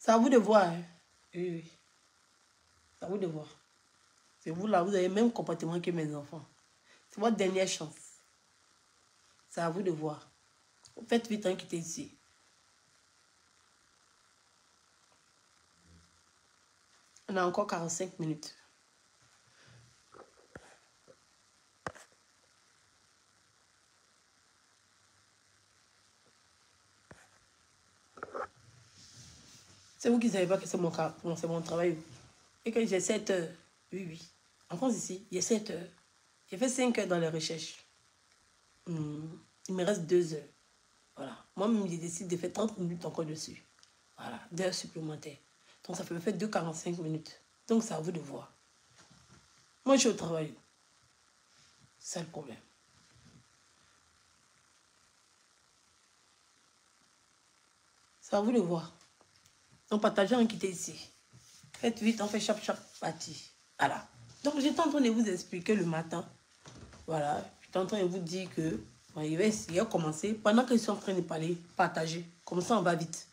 C'est à vous de voir. Hein. Oui, oui. C'est à vous de voir. C'est vous là, vous avez le même comportement que mes enfants. C'est votre dernière chance. C'est à vous de voir. Faites vite hein, quitter ici. On a encore 45 minutes. C'est vous qui ne savez pas que c'est mon travail. Et que j'ai 7 heures. Oui, oui. En France, ici, il y a 7 heures. J'ai fait 5 heures dans les recherches. Il me reste 2 heures. Voilà. Moi-même, je décide de faire 30 minutes encore dessus. Voilà. D'heures supplémentaires. Donc, ça fait me faire 2,45 minutes. Donc, c'est à vous de voir. Moi, je suis au travail. C'est le problème. C'est à vous de voir. Donc, partagez en quitter ici. Faites vite, on fait chaque partie. Voilà. Donc, j'étais en train de vous expliquer le matin. Voilà. J'étais en train de vous dire que bon, il va essayer de commencer. Pendant que je suis en train de parler, partager. Comme ça, on va vite.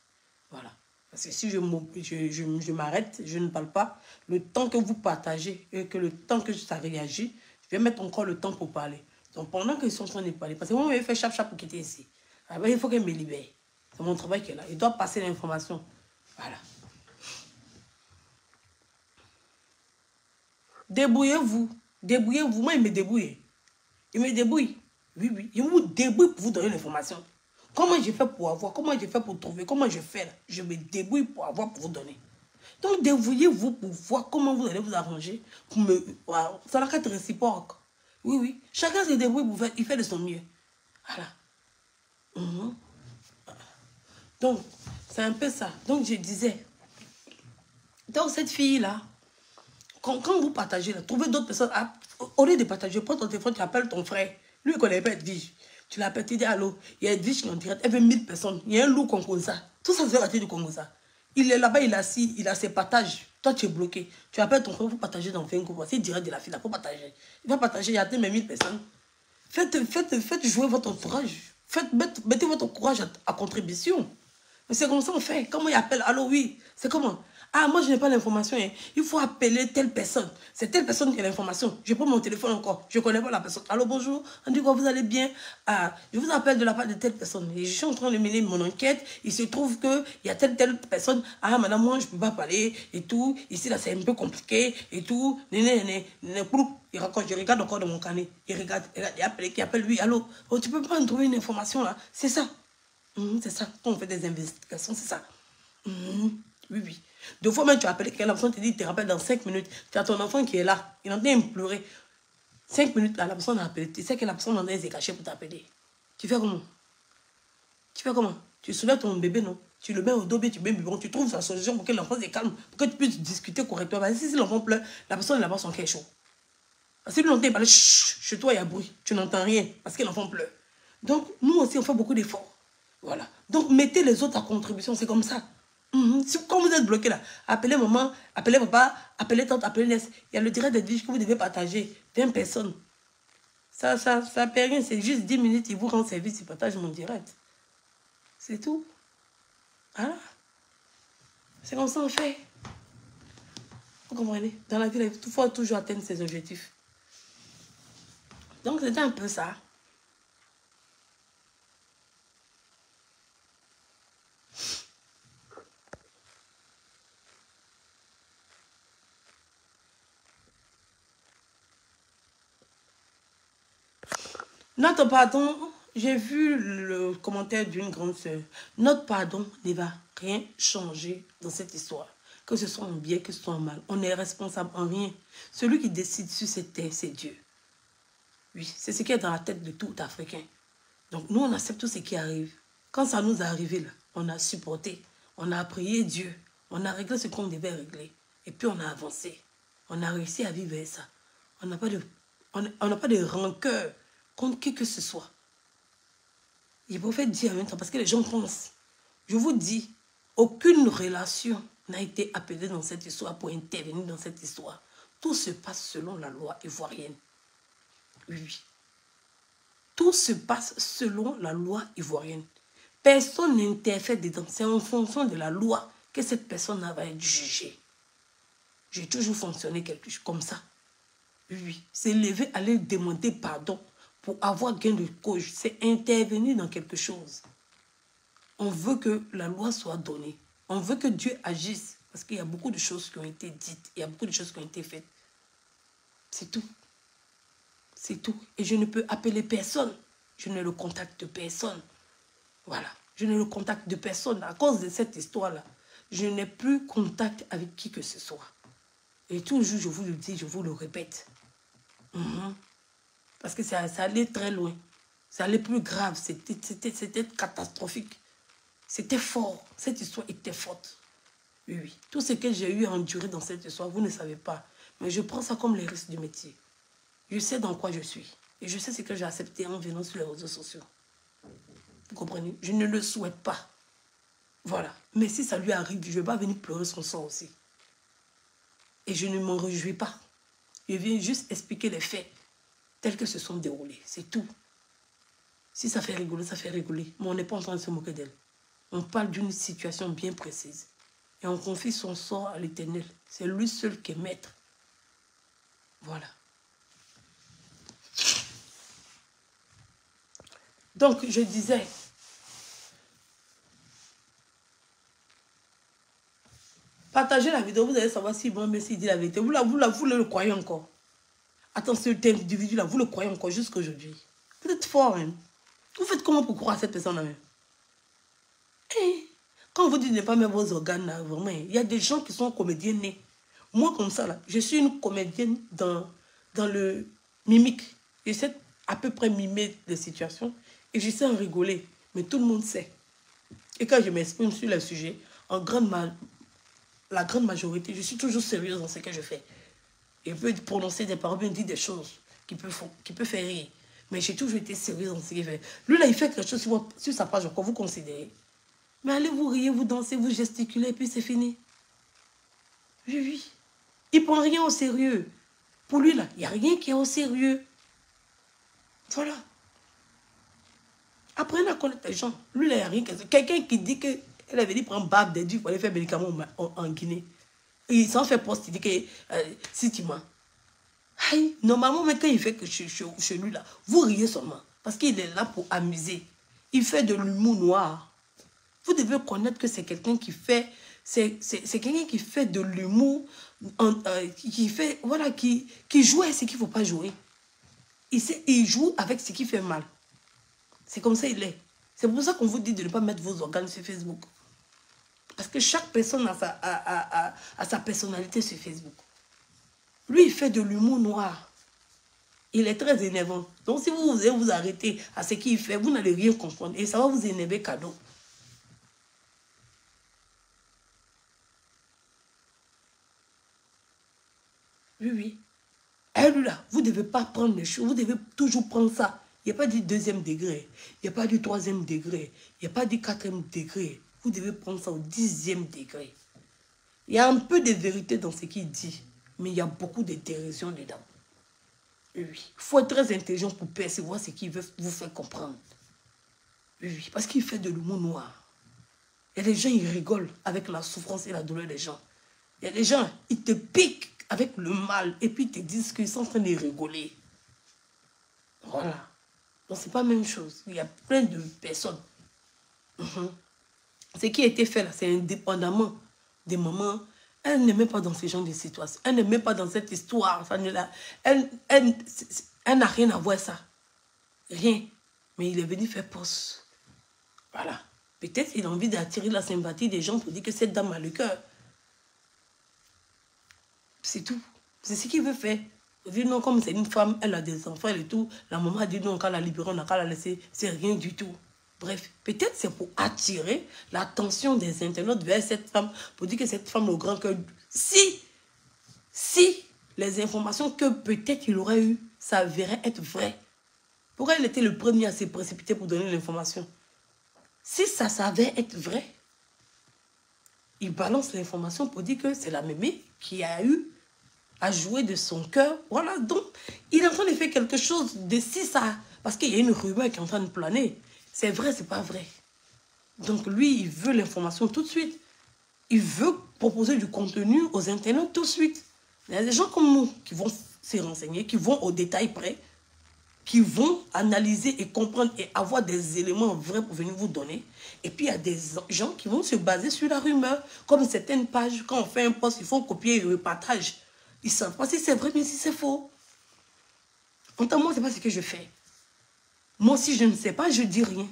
Voilà. Parce que si je m'arrête, je ne parle pas, le temps que vous partagez et que le temps que ça réagit, je vais mettre encore le temps pour parler. Donc, pendant que je suis en train de parler, parce que moi, je vais faire chaque pour quitter ici. Alors, il faut qu'elle me libère. C'est mon travail qui est là. Il doit passer l'information. Voilà. Débrouillez-vous. Débrouillez-vous. Moi, il me débrouille. Il me débrouille. Oui, oui. Il me débrouille pour vous donner l'information. Comment je fais pour avoir? Comment je fais pour trouver? Comment je fais là? Je me débrouille pour avoir, pour vous donner. Donc, débrouillez-vous pour voir comment vous allez vous arranger. Pour me... Wow. Ça n'a qu'à être réciproque. Oui, oui. Chacun se débrouille pour faire. Il fait de son mieux. Voilà. Donc, c'est un peu ça. Donc, je disais. Donc, cette fille-là, quand vous partagez, là, trouvez d'autres personnes. Au lieu de partager, prends ton téléphone, tu appelles ton frère. Lui, il ne connaît pas Edwige. Tu l'appelles, tu dis allô. Il y a Edwige qui est en direct. Elle veut 1000 personnes. Il y a un loup Congosa. Tout ça, c'est parti du Congosa. Il est là-bas, il est assis, il a ses partages. Toi, tu es bloqué. Tu appelles ton frère pour partager dans un groupe. C'est direct de la fille là pour partager. Il va partager, il y a mes 1000 personnes. Faites jouer votre entourage. Mettez votre courage à contribution. Mais c'est comme ça on fait. Comment il appelle? Allô, oui. C'est comment? Ah, moi, je n'ai pas l'information. Hein. Il faut appeler telle personne. C'est telle personne qui a l'information. Je prends mon téléphone encore. Je ne connais pas la personne. Allô, bonjour. On dit quoi, vous allez bien? Ah, je vous appelle de la part de telle personne. Et je suis en train de mener mon enquête. Il se trouve qu'il y a telle personne. Ah, madame, moi, je ne peux pas parler et tout. Ici, là, c'est un peu compliqué et tout. Il raconte, je regarde encore dans mon carnet. Il regarde, il appelle, qui appelle lui. Allô, oh, tu ne peux pas me trouver une information là? C'est ça. C'est ça. Quand on fait des investigations, c'est ça. Oui, oui. Deux fois même, tu as appelé quelqu'un, la personne te dit, te rappelle dans 5 minutes. Tu as ton enfant qui est là. Il est en train de pleurer. 5 minutes, là, la personne a appelé. Tu sais que la personne en train de se cacher pour t'appeler. Tu fais comment? Tu fais comment? Tu soulèves ton bébé, non? Tu le mets au dos, tu mets le biberon, tu trouves sa solution pour que l'enfant se calme, pour que tu puisses discuter correctement. Parce que si l'enfant pleure, la personne là-bas, son cœur est chaud. Parce que lui, l'entend parler, chez toi, il y a bruit. Tu n'entends rien parce que l'enfant pleure. Donc, nous aussi, on fait beaucoup d'efforts. Voilà. Donc, mettez les autres à contribution, c'est comme ça. Quand vous êtes bloqué là, appelez maman, appelez papa, appelez tante, appelez nièce. Il y a le direct d'Edwige que vous devez partager. 20 personnes. Ça paie rien, c'est juste 10 minutes, il vous rend service, il partage mon direct. C'est tout. Voilà. C'est comme ça on fait. Vous comprenez? Dans la vie, il faut toujours atteindre ses objectifs. Donc, c'était un peu ça. Notre pardon, j'ai vu le commentaire d'une grande sœur. Notre pardon ne va rien changer dans cette histoire. Que ce soit en bien, que ce soit en mal. On est responsable en rien. Celui qui décide sur cette terre, c'est Dieu. Oui, c'est ce qui est dans la tête de tout Africain. Donc nous, on accepte tout ce qui arrive. Quand ça nous est arrivé, là, on a supporté. On a prié Dieu. On a réglé ce qu'on devait régler. Et puis on a avancé. On a réussi à vivre ça. On n'a pas de rancœur contre qui que ce soit. Il faut faire dire en même temps parce que les gens pensent. Je vous dis, aucune relation n'a été appelée dans cette histoire pour intervenir dans cette histoire. Tout se passe selon la loi ivoirienne. Oui. Tout se passe selon la loi ivoirienne. Personne n'interfère dedans. C'est en fonction de la loi que cette personne va être jugée. J'ai toujours fonctionné quelque chose comme ça. Oui, c'est lever, aller demander pardon pour avoir gain de cause. C'est intervenir dans quelque chose. On veut que la loi soit donnée. On veut que Dieu agisse. Parce qu'il y a beaucoup de choses qui ont été dites. Il y a beaucoup de choses qui ont été faites. C'est tout. C'est tout. Et je ne peux appeler personne. Je ne le contacte de personne. Voilà. Je ne le contacte de personne. À cause de cette histoire-là, je n'ai plus contact avec qui que ce soit. Et toujours, je vous le dis, je vous le répète. Parce que ça allait très loin. Ça allait plus grave. C'était catastrophique. C'était fort. Cette histoire était forte. Oui, oui. Tout ce que j'ai eu à endurer dans cette histoire, vous ne savez pas. Mais je prends ça comme les risques du métier. Je sais dans quoi je suis. Et je sais ce que j'ai accepté en venant sur les réseaux sociaux. Vous comprenez? Je ne le souhaite pas. Voilà. Mais si ça lui arrive, je ne vais pas venir pleurer son sort aussi. Et je ne m'en réjouis pas. Je viens juste expliquer les faits tels que se sont déroulés. C'est tout. Si ça fait rigoler, ça fait rigoler. Mais on n'est pas en train de se moquer d'elle. On parle d'une situation bien précise. Et on confie son sort à l'Éternel. C'est lui seul qui est maître. Voilà. Donc, je disais, partagez la vidéo, vous allez savoir si bon Messi dit la vérité. Vous le croyez encore. Attention, cet individu-là, vous le croyez encore jusqu'à aujourd'hui. Vous êtes fort, hein. Vous faites comment pour croire à cette personne-là même? Quand vous dites ne pas mettre vos organes là, vraiment, il y a des gens qui sont comédiens nés. Moi, comme ça, là, je suis une comédienne dans le mimique. Je sais à peu près mimer les situations et je sais en rigoler. Mais tout le monde sait. Et quand je m'exprime sur le sujet, la grande majorité, je suis toujours sérieuse dans ce que je fais. Je peux prononcer des paroles, bien dire des choses qui peuvent faire rire. Mais j'ai toujours été sérieuse dans ce qu'il fait. Lui, là, il fait quelque chose sur sa page encore, vous considérez. Mais allez vous riez, vous dansez, vous gesticulez, et puis c'est fini. Oui, oui. Il ne prend rien au sérieux. Pour lui, là, il n'y a rien qui est au sérieux. Voilà. Apprenez à connaître les gens. Lui, là, il n'y a rien. Quelqu'un qui dit qu'elle avait dit prendre bague des durs pour aller faire médicaments en Guinée. Et il s'en fait poste, il dit que si tu mens. Aïe, normalement, mais quand il fait que chez lui, là, vous riez seulement. Parce qu'il est là pour amuser. Il fait de l'humour noir. Vous devez connaître que c'est quelqu'un qui fait, c'est quelqu'un qui fait de l'humour, qui fait, voilà, qui joue avec ce qu'il ne faut pas jouer. Il joue avec ce qui fait mal. C'est comme ça il est. C'est pour ça qu'on vous dit de ne pas mettre vos organes sur Facebook. Parce que chaque personne a sa personnalité sur Facebook. Lui, il fait de l'humour noir. Il est très énervant. Donc, si vous vous arrêtez à ce qu'il fait, vous n'allez rien comprendre. Et ça va vous énerver cadeau. Oui, oui. Et lui là, vous ne devez pas prendre les choses. Vous devez toujours prendre ça. Il n'y a pas du 2e degré. Il n'y a pas du 3e degré. Il n'y a pas du 4e degré. Vous devez prendre ça au 10e degré. Il y a un peu de vérité dans ce qu'il dit. Mais il y a beaucoup de dérision dedans. Oui. Il faut être très intelligent pour percevoir ce qu'il veut vous faire comprendre. Oui. Parce qu'il fait de l'humour noir. Il y a des gens, ils rigolent avec la souffrance et la douleur des gens. Il y a des gens, ils te piquent avec le mal et puis ils te disent qu'ils sont en train de rigoler. Voilà. Donc, ce n'est pas la même chose. Il y a plein de personnes. Ce qui a été fait là, c'est indépendamment des moments. Elle n'est même pas dans ce genre de situation. Elle n'est même pas dans cette histoire. Elle n'a rien à voir avec ça. Rien. Mais il est venu faire poste. Voilà. Peut-être qu'il a envie d'attirer la sympathie des gens pour dire que cette dame a le cœur. C'est tout. C'est ce qu'il veut faire. Il dit non, comme c'est une femme, elle a des enfants et tout. La maman a dit non, quand la libérer, on n'a qu'à la laisser. C'est rien du tout. Bref, peut-être c'est pour attirer l'attention des internautes vers cette femme, pour dire que cette femme au grand cœur, si les informations que peut-être il aurait eues s'avéraient être vraies, pourquoi il était le premier à se précipiter pour donner l'information? Si ça s'avère être vrai, il balance l'information pour dire que c'est la mémé qui a eu à jouer de son cœur. Voilà, donc il est en train de faire quelque chose de si ça... Parce qu'il y a une rumeur qui est en train de planer. C'est vrai, c'est pas vrai. Donc lui, il veut l'information tout de suite. il veut proposer du contenu aux internautes tout de suite. Il y a des gens comme nous qui vont se renseigner, qui vont au détail près, qui vont analyser et comprendre et avoir des éléments vrais pour venir vous donner. Et puis, il y a des gens qui vont se baser sur la rumeur. Comme certaines pages, quand on fait un post, il faut copier et repartage. Ils ne savent pas si c'est vrai, mais si c'est faux. Moi, ce n'est pas ce que je fais. Moi, si je ne sais pas, je ne dis rien.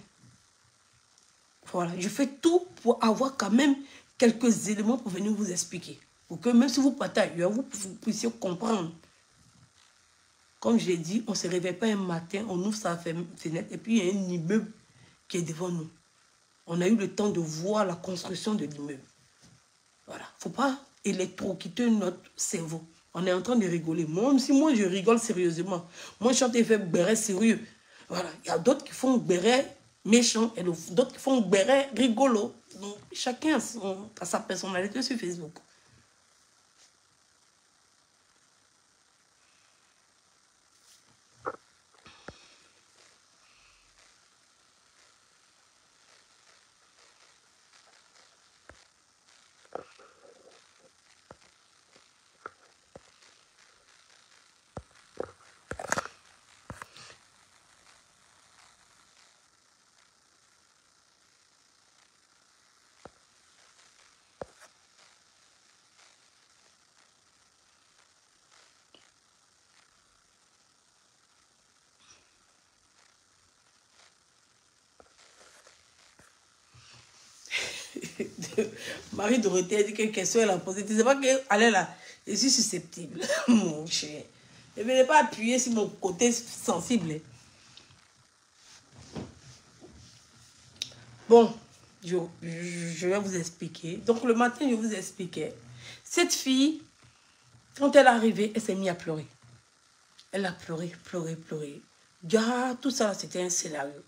Voilà, je fais tout pour avoir quand même quelques éléments pour venir vous expliquer. Pour que même si vous partez ailleurs, vous puissiez comprendre. Comme je l'ai dit, on ne se réveille pas un matin, on ouvre sa fenêtre et puis il y a un immeuble qui est devant nous. On a eu le temps de voir la construction de l'immeuble. Voilà. Il ne faut pas électrocuter notre cerveau. On est en train de rigoler. Même si moi, je rigole sérieusement. Moi, je suis en train de faire béret sérieux. Voilà. Il y a d'autres qui font béret méchant et d'autres qui font béret rigolo. Donc, chacun a sa personnalité sur Facebook. Marie-Dorothée a dit quelle question elle a posée. Tu ne sais pas qu'elle est là. Je suis susceptible, mon cher. Je ne vais pas appuyer sur mon côté sensible. Bon, je vais vous expliquer. Donc, le matin, je vous expliquais. Cette fille, quand elle est arrivée, elle s'est mise à pleurer. Elle a pleuré, pleuré, pleuré. Ah, tout ça, c'était un scénario.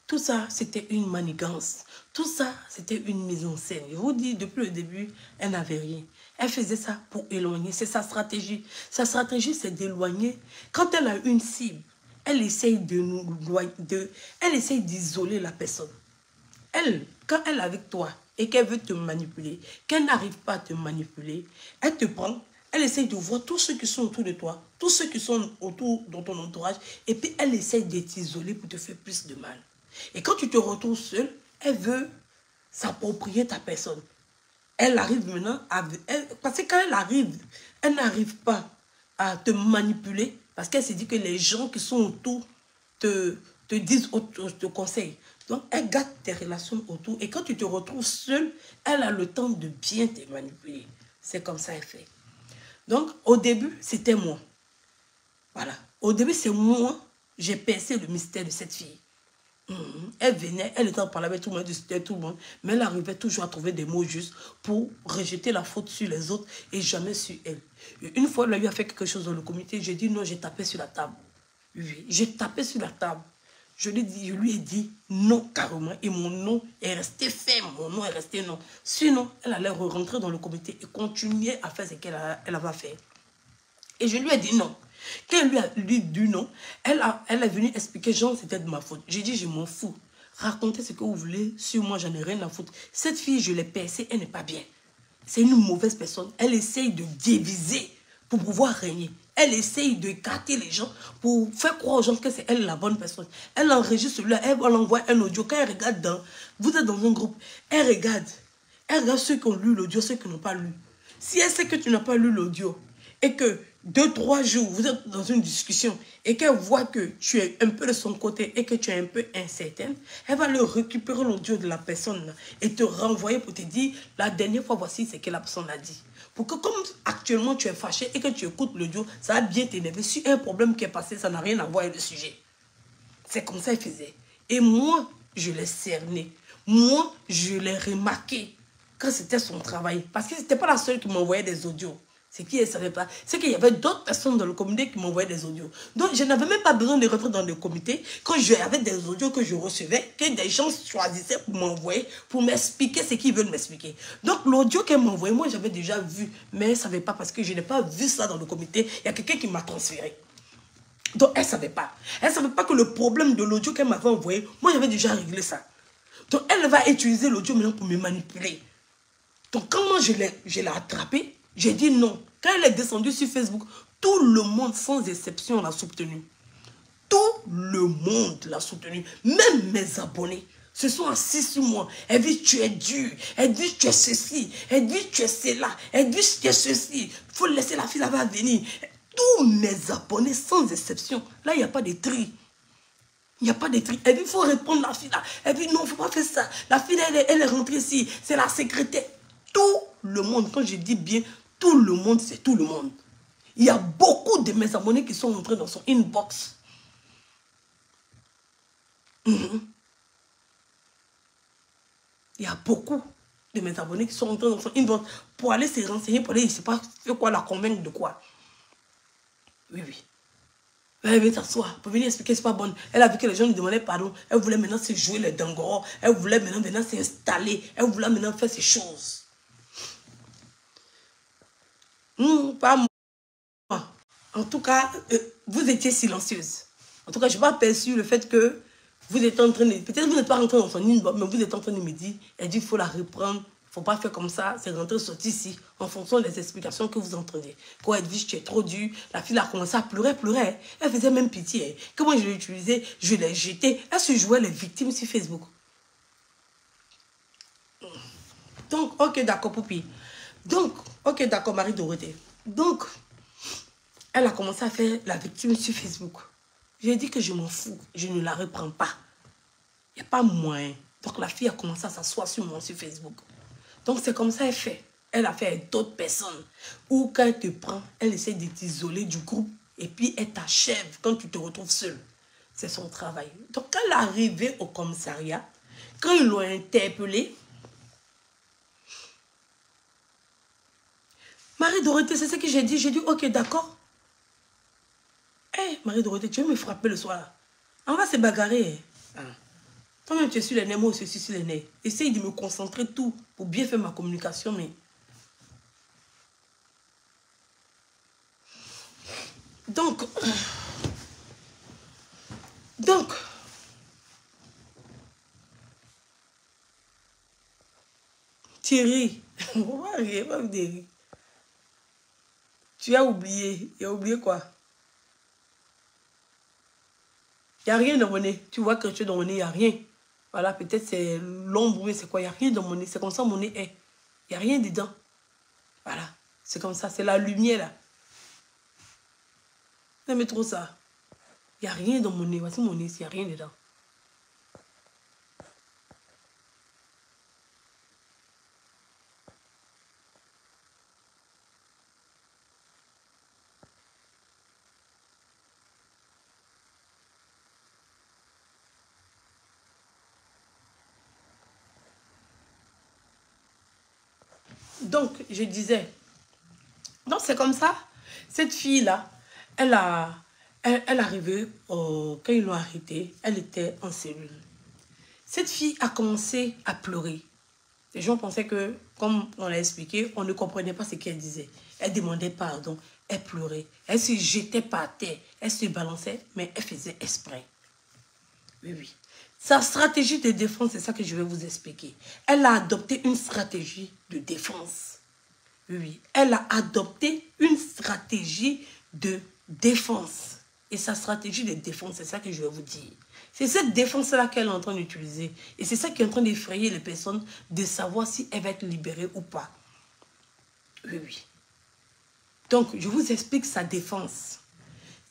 Tout ça, c'était une manigance. Tout ça, c'était une mise en scène. Je vous dis, depuis le début, elle n'avait rien. Elle faisait ça pour éloigner. C'est sa stratégie. Sa stratégie, c'est d'éloigner. Quand elle a une cible, elle essaye elle essaye d'isoler la personne. Elle, quand elle est avec toi et qu'elle veut te manipuler, qu'elle n'arrive pas à te manipuler, elle te prend, elle essaye de voir tous ceux qui sont autour de toi, tous ceux qui sont autour de ton entourage, et puis elle essaye de t'isoler pour te faire plus de mal. Et quand tu te retrouves seul, elle veut s'approprier ta personne. Elle arrive maintenant parce que quand elle arrive, elle n'arrive pas à te manipuler parce qu'elle se dit que les gens qui sont autour te disent, te conseillent. Donc, elle garde tes relations autour. Et quand tu te retrouves seul, elle a le temps de bien te manipuler. C'est comme ça qu'elle fait. Donc, au début, c'était moi. Voilà. Au début, c'est moi. J'ai percé le mystère de cette fille. Elle venait, elle était en parlant avec tout le monde, discutait tout le monde, mais elle arrivait toujours à trouver des mots justes pour rejeter la faute sur les autres et jamais sur elle. Et une fois, elle lui a fait quelque chose dans le comité, j'ai dit non, j'ai tapé sur la table. Oui, j'ai tapé sur la table. Je lui ai dit non carrément et mon nom est resté ferme, mon nom est resté non. Sinon, elle allait rentrer dans le comité et continuer à faire ce qu'elle avait fait. Et je lui ai dit non. Quand elle lui a dit non, elle est venue expliquer, genre, c'était de ma faute. J'ai dit, je m'en fous. Racontez ce que vous voulez. Sur moi, j'en ai rien à foutre. Cette fille, je l'ai percée, elle n'est pas bien. C'est une mauvaise personne. Elle essaye de diviser pour pouvoir régner. Elle essaye de écarter les gens pour faire croire aux gens que c'est elle la bonne personne. Elle enregistre celui-là, elle envoie un audio. Quand elle regarde vous êtes dans un groupe, elle regarde ceux qui ont lu l'audio, ceux qui n'ont pas lu. Si elle sait que tu n'as pas lu l'audio et que 2-3 jours, vous êtes dans une discussion et qu'elle voit que tu es un peu de son côté et que tu es un peu incertaine, elle va le récupérer l'audio de la personne et te renvoyer pour te dire, la dernière fois, voici ce que la personne a dit. Pour que comme actuellement tu es fâché et que tu écoutes l'audio, ça va bien t'énerver. Si un problème qui est passé, ça n'a rien à voir avec le sujet. C'est comme ça qu'elle faisait. Et moi, je l'ai cerné. Moi, je l'ai remarqué quand c'était son travail. Parce que ce n'était pas la seule qui m'envoyait des audios. C'est qui elle ne savait pas. C'est qu'il y avait d'autres personnes dans le comité qui m'envoyaient des audios. Donc, je n'avais même pas besoin de rentrer dans le comité. Quand j'avais des audios que je recevais, que des gens choisissaient pour m'envoyer, pour m'expliquer ce qu'ils veulent m'expliquer. Donc, l'audio qu'elle m'envoyait, moi, j'avais déjà vu. Mais elle ne savait pas parce que je n'ai pas vu ça dans le comité. Il y a quelqu'un qui m'a transféré. Donc, elle ne savait pas. Elle ne savait pas que le problème de l'audio qu'elle m'avait envoyé, moi, j'avais déjà réglé ça. Donc, elle va utiliser l'audio maintenant pour me manipuler. Donc, quand moi, je l'ai attrapé, j'ai dit non. Quand elle est descendue sur Facebook, tout le monde, sans exception, l'a soutenue. Tout le monde l'a soutenue. Même mes abonnés se sont assis sur moi. Elle dit, tu es dur. Elle dit, tu es ceci. Elle dit, tu es cela. Elle dit, tu es ceci. Il faut laisser la fille là-bas venir. Tous mes abonnés, sans exception. Là, il n'y a pas de tri. Il n'y a pas de tri. Elle dit, il faut répondre la fille là. Elle dit, non, il ne faut pas faire ça. La fille, elle est rentrée ici. C'est la secrétaire. Tout le monde, quand je dis bien, tout le monde, c'est tout le monde. Il y a beaucoup de mes abonnés qui sont rentrés dans son inbox. Il y a beaucoup de mes abonnés qui sont rentrés dans son inbox pour aller se renseigner, pour aller, je ne sais pas, faire quoi, la convaincre de quoi. Oui, oui. Elle vient s'asseoir pour venir expliquer, c'est pas bon. Elle a vu que les gens lui demandaient pardon. Elle voulait maintenant se jouer les dangors. Elle voulait maintenant s'installer. Elle voulait maintenant faire ces choses. Pas moi. En tout cas, vous étiez silencieuse. En tout cas, je n'ai pas perçu le fait que vous êtes en train de... Peut-être que vous n'êtes pas rentré dans son inbox, mais vous êtes en train de me dire, elle dit, il faut la reprendre, il ne faut pas faire comme ça, c'est rentrer, sortir ici, en fonction des explications que vous entendez. Quand elle dit, tu es trop dur, la fille a commencé à pleurer, pleurer. Elle faisait même pitié. Que moi, je l'ai utilisé, je l'ai jeté. Elle se jouait les victimes sur Facebook. Donc, ok, d'accord, Poupi. Donc, ok, d'accord, Marie-Dorothée. Donc, elle a commencé à faire la victime sur Facebook. J'ai dit que je m'en fous, je ne la reprends pas. Il n'y a pas moyen. Donc la fille a commencé à s'asseoir sur moi sur Facebook. Donc c'est comme ça elle fait. Elle a fait avec d'autres personnes. Ou quand elle te prend, elle essaie de t'isoler du groupe. Et puis elle t'achève quand tu te retrouves seul. C'est son travail. Donc quand elle est arrivée au commissariat, quand ils l'ont interpellée, Marie-Dorothée, c'est ce que j'ai dit. J'ai dit, ok, d'accord. Hé, Marie-Dorothée, tu veux me frapper le soir? On va se bagarrer. Toi-même, tu es sur les nerfs, moi aussi, je suis sur les nerfs. Essaye de me concentrer tout pour bien faire ma communication, mais... Donc... Thierry, on va rire, on va me dire. Tu as oublié. Tu as oublié quoi? Il n'y a rien dans mon nez. Tu vois que tu es dans mon nez, il n'y a rien. Voilà, peut-être c'est l'ombre, c'est quoi? Il n'y a rien dans mon nez. C'est comme ça mon nez est. Il n'y a rien dedans. Voilà. C'est comme ça. C'est la lumière là. J'aime trop ça. Il n'y a rien dans mon nez. Voici mon nez, il n'y a rien dedans. Donc, je disais, donc c'est comme ça, cette fille-là, elle arrivait, quand ils l'ont arrêtée, elle était en cellule. Cette fille a commencé à pleurer. Les gens pensaient que, comme on l'a expliqué, on ne comprenait pas ce qu'elle disait. Elle demandait pardon, elle pleurait, elle se jetait par terre, elle se balançait, mais elle faisait exprès. Oui, oui. Sa stratégie de défense, c'est ça que je vais vous expliquer. Elle a adopté une stratégie de défense. Oui, oui. Elle a adopté une stratégie de défense. Et sa stratégie de défense, c'est ça que je vais vous dire. C'est cette défense-là qu'elle est en train d'utiliser. Et c'est ça qui est en train d'effrayer les personnes de savoir si elle va être libérée ou pas. Oui, oui. Donc, je vous explique sa défense.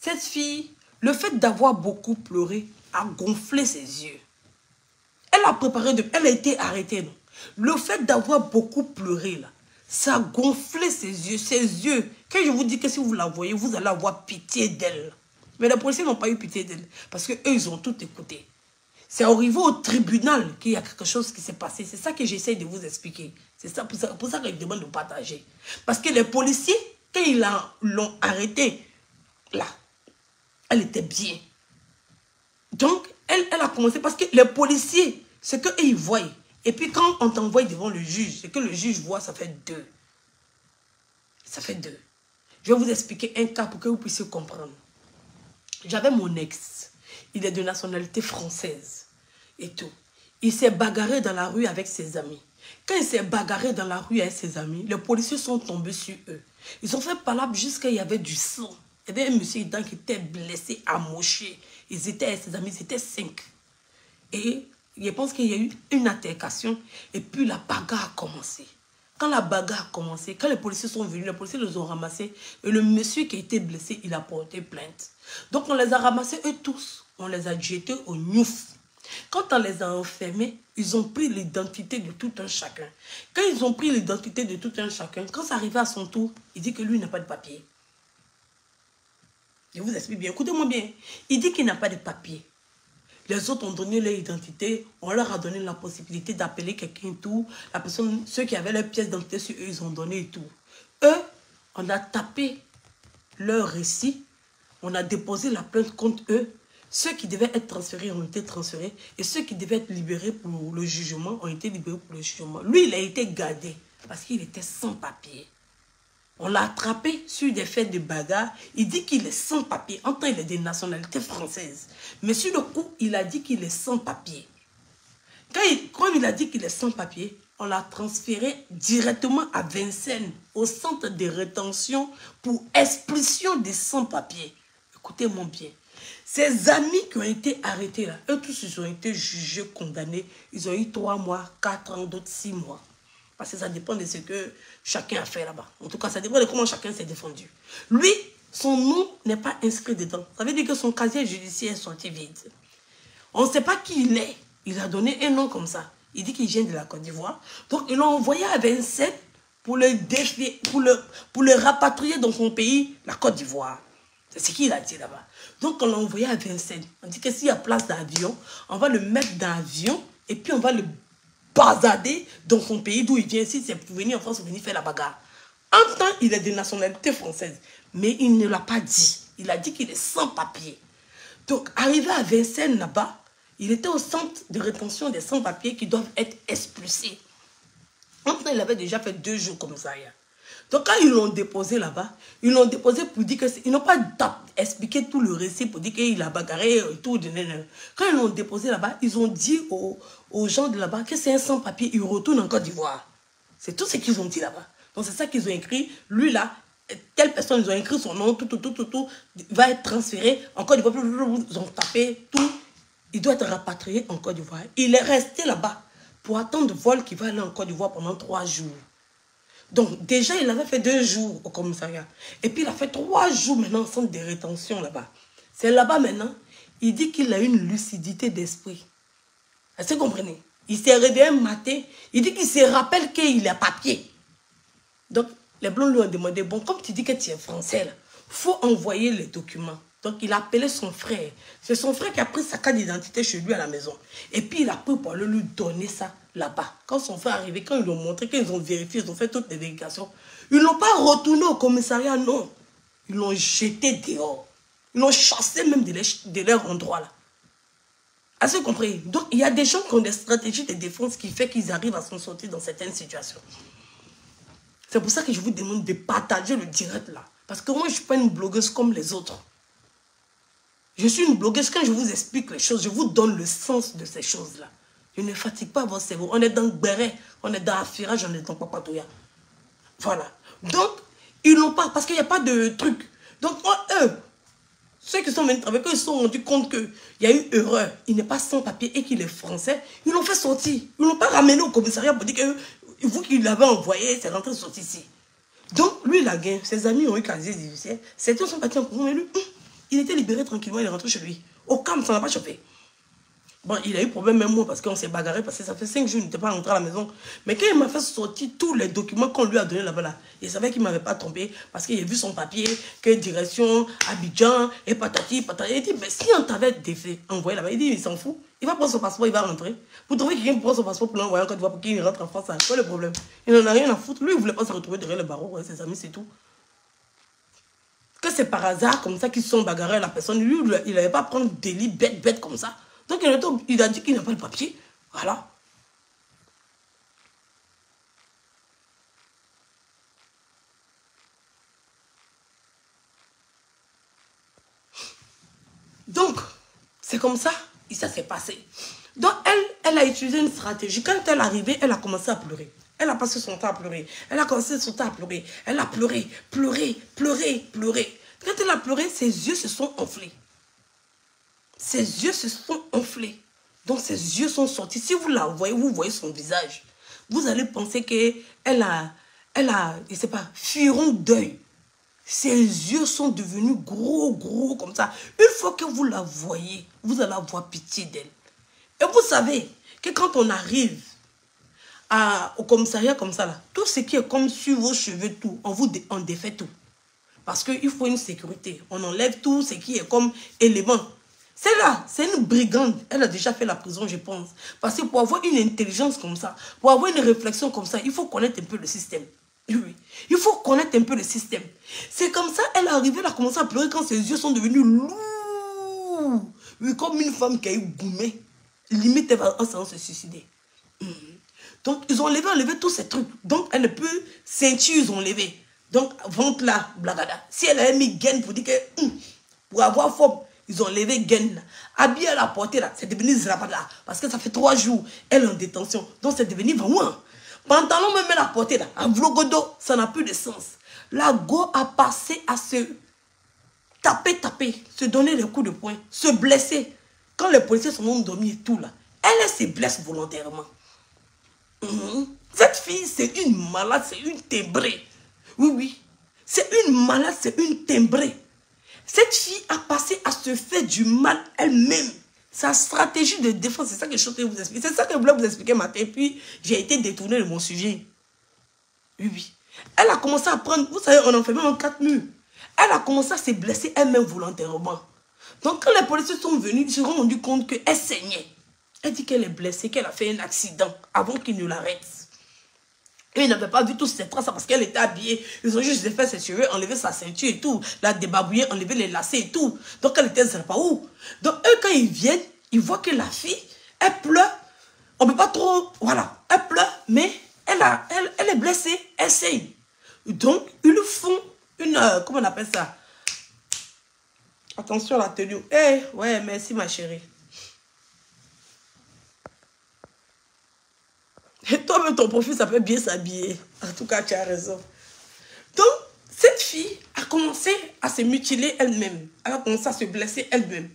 Cette fille, le fait d'avoir beaucoup pleuré, a gonflé ses yeux. Elle a préparé, elle a été arrêtée. Non? Le fait d'avoir beaucoup pleuré, là, ça a gonflé ses yeux. Ses yeux, quand je vous dis que si vous la voyez, vous allez avoir pitié d'elle. Mais les policiers n'ont pas eu pitié d'elle. Parce qu'eux, ils ont tout écouté. C'est arrivé au tribunal qu'il y a quelque chose qui s'est passé. C'est ça que j'essaie de vous expliquer. C'est ça, pour ça que je demande de partager. Parce que les policiers, quand ils l'ont arrêtée, là, elle était bien. Donc, elle a commencé parce que les policiers, ce qu'ils voient, et puis quand on t'envoie devant le juge, ce que le juge voit, ça fait deux. Ça fait deux. Je vais vous expliquer un cas pour que vous puissiez comprendre. J'avais mon ex. Il est de nationalité française et tout. Il s'est bagarré dans la rue avec ses amis. Quand il s'est bagarré dans la rue avec ses amis, les policiers sont tombés sur eux. Ils ont fait palabre jusqu'à il y avait du sang. Il y avait un monsieur dedans qui était blessé, amoché. Ils étaient avec ses amis, ils étaient 5. Et je pense qu'il y a eu une altercation et puis la bagarre a commencé. Quand la bagarre a commencé, quand les policiers sont venus, les policiers les ont ramassés et le monsieur qui a été blessé, il a porté plainte. Donc on les a ramassés eux tous, on les a jetés au Niouf. Quand on les a enfermés, ils ont pris l'identité de tout un chacun. Quand ils ont pris l'identité de tout un chacun, quand ça arrivait à son tour, il dit que lui n'a pas de papier. Je vous explique bien, écoutez-moi bien. Il dit qu'il n'a pas de papier. Les autres ont donné leur identité, on leur a donné la possibilité d'appeler quelqu'un et tout. La personne, ceux qui avaient leurs pièces d'identité sur eux, ils ont donné et tout. Eux, on a tapé leur récit, on a déposé la plainte contre eux. Ceux qui devaient être transférés ont été transférés et ceux qui devaient être libérés pour le jugement ont été libérés pour le jugement. Lui, il a été gardé parce qu'il était sans papier. On l'a attrapé sur des faits de bagarre. Il dit qu'il est sans papier. En temps, il est de nationalité française. Mais sur le coup, il a dit qu'il est sans papier. Quand il a dit qu'il est sans papier, on l'a transféré directement à Vincennes, au centre de rétention pour expulsion des sans-papiers. Écoutez-moi bien. Ses amis qui ont été arrêtés là, eux tous, ils ont été jugés, condamnés. Ils ont eu 3 mois, 4 ans, d'autres 6 mois. Parce que ça dépend de ce que chacun a fait là-bas. En tout cas, ça dépend de comment chacun s'est défendu. Lui, son nom n'est pas inscrit dedans. Ça veut dire que son casier judiciaire est sorti vide. On ne sait pas qui il est. Il a donné un nom comme ça. Il dit qu'il vient de la Côte d'Ivoire. Donc, ils l'ont envoyé à Vincennes pour le défier, pour le rapatrier dans son pays, la Côte d'Ivoire. C'est ce qu'il a dit là-bas. Donc, on l'a envoyé à Vincennes. On dit que s'il y a place d'avion, on va le mettre dans l'avion et puis on va le bazarder dans son pays d'où il vient. Si c'est pour venir en France, pour venir faire la bagarre. En temps, il est de nationalité française. Mais il ne l'a pas dit. Il a dit qu'il est sans papier. Donc, arrivé à Vincennes là-bas, il était au centre de rétention des sans-papiers qui doivent être expulsés. En temps, il avait déjà fait 2 jours comme ça. Donc, quand ils l'ont déposé là-bas, ils l'ont déposé pour dire que... Ils n'ont pas expliqué tout le récit pour dire qu'il a bagarré et tout. Quand ils l'ont déposé là-bas, ils ont dit aux gens de là-bas que c'est un sans-papier, il retourne en Côte d'Ivoire. C'est tout ce qu'ils ont dit là-bas. Donc, c'est ça qu'ils ont écrit. Lui, là, telle personne, ils ont écrit son nom, tout, va être transféré en Côte d'Ivoire. Ils ont tapé tout. Il doit être rapatrié en Côte d'Ivoire. Il est resté là-bas pour attendre le vol qui va aller en Côte d'Ivoire pendant 3 jours. Donc, déjà, il avait fait 2 jours au commissariat. Et puis, il a fait 3 jours maintenant en centre de rétention là-bas. C'est là-bas maintenant, il dit qu'il a une lucidité d'esprit. Est-ce que vous comprenez? Il s'est réveillé un matin, il dit qu'il se rappelle qu'il a papier. Donc, les Blancs lui ont demandé, bon, comme tu dis que tu es français, il faut envoyer les documents. Donc, il a appelé son frère. C'est son frère qui a pris sa carte d'identité chez lui à la maison. Et puis, il a pris pour aller lui donner ça là-bas. Quand son frère est arrivé, quand ils l'ont montré, quand ils ont vérifié, ils ont fait toutes les vérifications, ils ne l'ont pas retourné au commissariat, non. Ils l'ont jeté dehors. Ils l'ont chassé même de leur endroit là. Est-ce que vous comprenez? Donc, il y a des gens qui ont des stratégies de défense qui font qu'ils arrivent à s'en sortir dans certaines situations. C'est pour ça que je vous demande de partager le direct là. Parce que moi, je ne suis pas une blogueuse comme les autres. Je suis une blogueuse, quand je vous explique les choses, je vous donne le sens de ces choses-là. Je ne fatigue pas votre cerveau. On est dans Béret, on est dans Affirage, on est dans Papatoya. Voilà. Donc, ils n'ont pas, parce qu'il n'y a pas de truc. Donc, eux, ceux qui sont venus travailler, quand ils se sont rendus compte qu'il y a eu erreur, il n'est pas sans papier et qu'il est français, ils l'ont fait sortir. Ils ne l'ont pas ramené au commissariat pour dire que vous qui l'avez envoyé, c'est rentré sorti ici. Donc, lui, il a gagné. Ses amis ont eu casier judiciaire. Certains sont partis en prison, mais lui, il était libéré tranquillement, il est rentré chez lui. Au calme, ça n'a pas chauffé. Bon, il a eu problème même moi parce qu'on s'est bagarré, parce que ça fait 5 jours qu'il n'était pas rentré à la maison. Mais quand il m'a fait sortir tous les documents qu'on lui a donnés là-bas, là, il savait qu'il ne m'avait pas trompé parce qu'il a vu son papier, que direction, Abidjan, et patati, patati. Il dit, mais si on t'avait envoyé là-bas, il dit, il s'en fout. Il va prendre son passeport, il va rentrer. Vous trouvez quelqu'un prend son passeport pour l'envoyer en Côte d'Ivoire pour qu'il rentre en France, c'est quoi le problème? Il n'en a rien à foutre. Lui, il ne voulait pas se retrouver derrière le barreau, ouais, ses amis, c'est tout. Que c'est par hasard comme ça qu'ils se sont bagarrés à la personne. Lui, il n'avait pas prendre des lits bêtes comme ça. Donc, il a dit qu'il n'a pas le papier. Voilà. Donc, c'est comme ça. Et ça s'est passé. Donc, elle a utilisé une stratégie. Quand elle est arrivée, elle a commencé à pleurer. Elle a passé son temps à pleurer. Elle a commencé son temps à pleurer. Elle a pleuré, pleuré, pleuré, pleuré. Quand elle a pleuré, ses yeux se sont enflés. Ses yeux se sont enflés. Donc, ses yeux sont sortis. Si vous la voyez, vous voyez son visage. Vous allez penser qu'elle a, je ne sais pas, furon d'œil. Ses yeux sont devenus gros, gros comme ça. Une fois que vous la voyez, vous allez avoir pitié d'elle. Et vous savez que quand on arrive au commissariat comme ça, là, tout ce qui est comme sur vos cheveux, tout, on défait tout. Parce qu'il faut une sécurité. On enlève tout ce qui est comme élément. C'est là, c'est une brigande. Elle a déjà fait la prison, je pense. Parce que pour avoir une intelligence comme ça, pour avoir une réflexion comme ça, il faut connaître un peu le système. Oui, il faut connaître un peu le système. C'est comme ça, elle est arrivée, elle a commencé à pleurer quand ses yeux sont devenus lourds. Oui, comme une femme qui a eu goumé. Limite, elle va se suicider. Donc, ils ont enlevé tous ces trucs. Donc, elle ne peut ceinture, ils ont enlevé. Donc, ventre là, blagada. Si elle avait mis gaine pour dire que, pour avoir forme, ils ont enlevé gaine là. Habillée à la portée là, c'est devenu zrabada. Parce que ça fait 3 jours, elle est en détention. Donc, c'est devenu vraiment. Pantalon même à la portée là, à vlogodo, ça n'a plus de sens. La go a passé à se taper, se donner des coups de poing, se blesser. Quand les policiers sont dormis et tout là, elle se blesse volontairement. Cette fille, c'est une malade, c'est une timbrée. Oui, oui. C'est une malade, c'est une timbrée. Cette fille a passé à se faire du mal elle-même. Sa stratégie de défense, c'est ça que je suis vous expliquer. C'est ça que je voulais vous expliquer matin. Et puis, j'ai été détournée de mon sujet. Oui, oui. Elle a commencé à prendre, vous savez, on en fait même en 4 murs. Elle a commencé à se blesser elle-même volontairement. Donc, quand les policiers sont venus, ils se sont rendus compte qu'elle saignait. Elle dit qu'elle est blessée, qu'elle a fait un accident avant qu'ils ne l'arrêtent. Et ils n'avaient pas vu tous ces traces parce qu'elle était habillée. Ils ont juste fait ses cheveux, enlevé sa ceinture et tout. La débarbouiller, enlever les lacets et tout. Donc elle était, je ne sais pas où. Donc eux, quand ils viennent, ils voient que la fille, elle pleure. On ne peut pas trop... Voilà, elle pleure, mais elle est blessée, elle saigne. Donc, ils lui font une... comment on appelle ça? Attention à la tenue. Eh, ouais, merci ma chérie. Et toi-même, ton profil, ça peut bien s'habiller. En tout cas, tu as raison. Donc, cette fille a commencé à se mutiler elle-même. Elle a commencé à se blesser elle-même.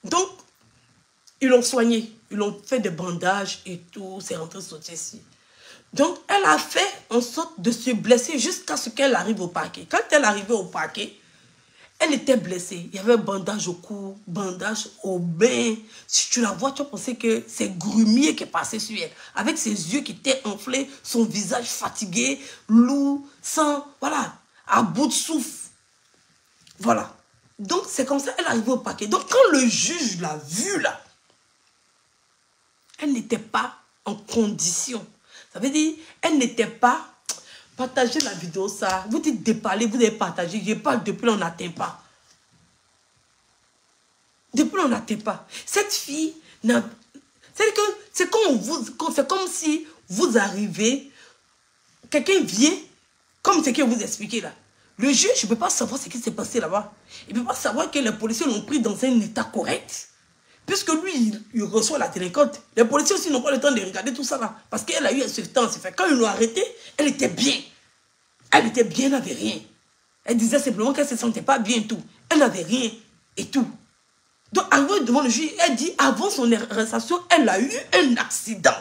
Donc, ils l'ont soignée. Ils l'ont fait des bandages et tout. C'est rentré sauter ici. Donc, elle a fait en sorte de se blesser jusqu'à ce qu'elle arrive au parquet. Quand elle est arrivée au parquet, elle était blessée. Il y avait un bandage au cou, bandage au bain. Si tu la vois, tu vas penser que c'est Grumier qui est passé sur elle. Avec ses yeux qui étaient enflés, son visage fatigué, lourd, sans, voilà, à bout de souffle. Voilà. Donc, c'est comme ça qu'elle est arrivée au parquet. Donc, quand le juge l'a vue, là, elle n'était pas en condition. Ça veut dire, elle n'était pas... Partagez la vidéo, ça. Vous dites de parler, vous avez partagé. Je parle depuis, on n'atteint pas. Depuis, on n'atteint pas. Cette fille, c'est comme si vous arrivez, quelqu'un vient, comme ce que vous expliquez là. Le juge ne peut pas savoir ce qui s'est passé là-bas. Il ne peut pas savoir que les policiers l'ont pris dans un état correct. Puisque lui, il reçoit la délinquante. Les policiers aussi n'ont pas le temps de regarder tout ça là. Parce qu'elle a eu ce temps. Quand ils l'ont arrêtée, elle était bien. Elle était bien, elle n'avait rien. Elle disait simplement qu'elle ne se sentait pas bien et tout. Elle n'avait rien et tout. Donc, avant devant le juge, elle dit, avant son arrestation, elle a eu un accident.